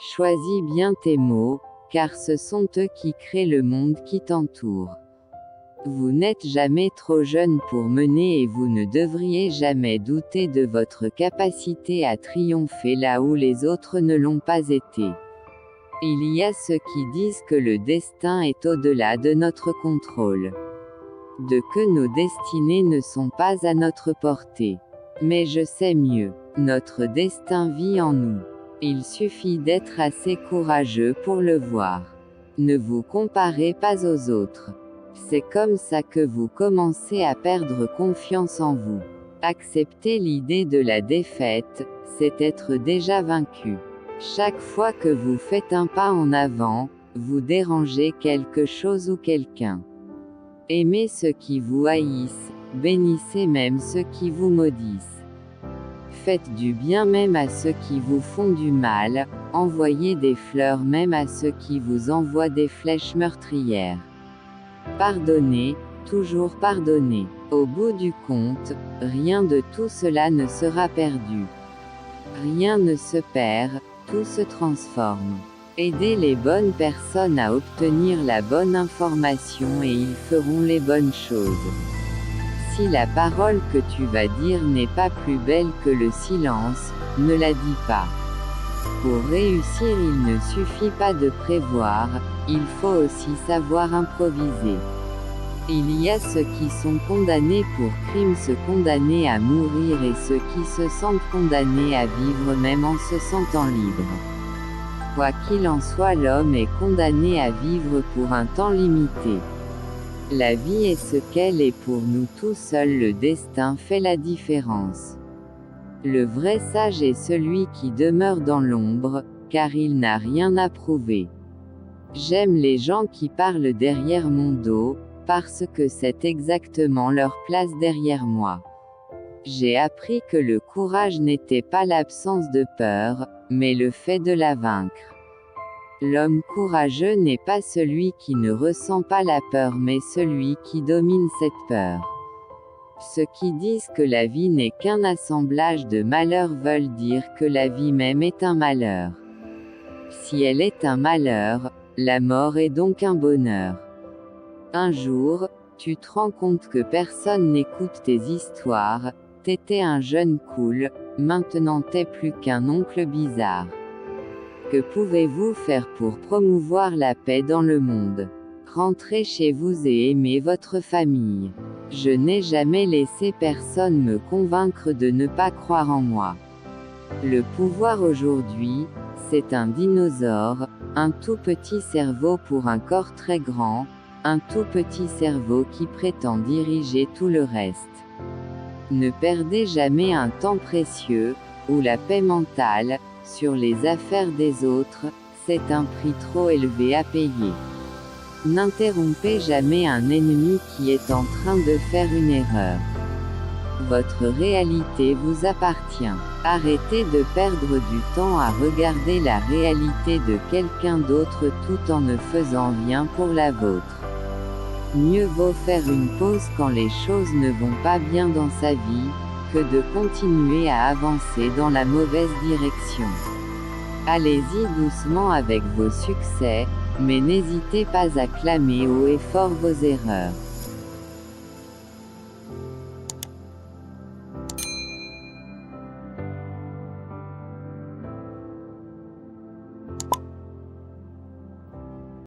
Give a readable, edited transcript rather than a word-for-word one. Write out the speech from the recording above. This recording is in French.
Choisis bien tes mots, car ce sont eux qui créent le monde qui t'entoure. Vous n'êtes jamais trop jeune pour mener et vous ne devriez jamais douter de votre capacité à triompher là où les autres ne l'ont pas été. Il y a ceux qui disent que le destin est au-delà de notre contrôle. Que nos destinées ne sont pas à notre portée. Mais je sais mieux. Notre destin vit en nous. Il suffit d'être assez courageux pour le voir. Ne vous comparez pas aux autres. C'est comme ça que vous commencez à perdre confiance en vous. Accepter l'idée de la défaite, c'est être déjà vaincu. Chaque fois que vous faites un pas en avant, vous dérangez quelque chose ou quelqu'un. Aimez ceux qui vous haïssent, bénissez même ceux qui vous maudissent. Faites du bien même à ceux qui vous font du mal, envoyez des fleurs même à ceux qui vous envoient des flèches meurtrières. Pardonnez, toujours pardonnez. Au bout du compte, rien de tout cela ne sera perdu. Rien ne se perd, tout se transforme. Aidez les bonnes personnes à obtenir la bonne information et ils feront les bonnes choses. Si la parole que tu vas dire n'est pas plus belle que le silence, ne la dis pas. Pour réussir, il ne suffit pas de prévoir, il faut aussi savoir improviser. Il y a ceux qui sont condamnés pour crime se condamner à mourir et ceux qui se sentent condamnés à vivre même en se sentant libres. Quoi qu'il en soit, l'homme est condamné à vivre pour un temps limité. La vie est ce qu'elle est pour nous tous, seul le destin fait la différence. Le vrai sage est celui qui demeure dans l'ombre, car il n'a rien à prouver. J'aime les gens qui parlent derrière mon dos, parce que c'est exactement leur place derrière moi. J'ai appris que le courage n'était pas l'absence de peur, mais le fait de la vaincre. L'homme courageux n'est pas celui qui ne ressent pas la peur mais celui qui domine cette peur. Ceux qui disent que la vie n'est qu'un assemblage de malheurs veulent dire que la vie même est un malheur. Si elle est un malheur, la mort est donc un bonheur. Un jour, tu te rends compte que personne n'écoute tes histoires, t'étais un jeune cool, maintenant t'es plus qu'un oncle bizarre. Que pouvez-vous faire pour promouvoir la paix dans le monde? Rentrez chez vous et aimez votre famille. Je n'ai jamais laissé personne me convaincre de ne pas croire en moi. Le pouvoir aujourd'hui, c'est un dinosaure, un tout petit cerveau pour un corps très grand, un tout petit cerveau qui prétend diriger tout le reste. Ne perdez jamais un temps précieux, ou la paix mentale, sur les affaires des autres, c'est un prix trop élevé à payer. N'interrompez jamais un ennemi qui est en train de faire une erreur. Votre réalité vous appartient. Arrêtez de perdre du temps à regarder la réalité de quelqu'un d'autre tout en ne faisant rien pour la vôtre. Mieux vaut faire une pause quand les choses ne vont pas bien dans sa vie, que de continuer à avancer dans la mauvaise direction. Allez-y doucement avec vos succès, mais n'hésitez pas à clamer haut et fort vos erreurs.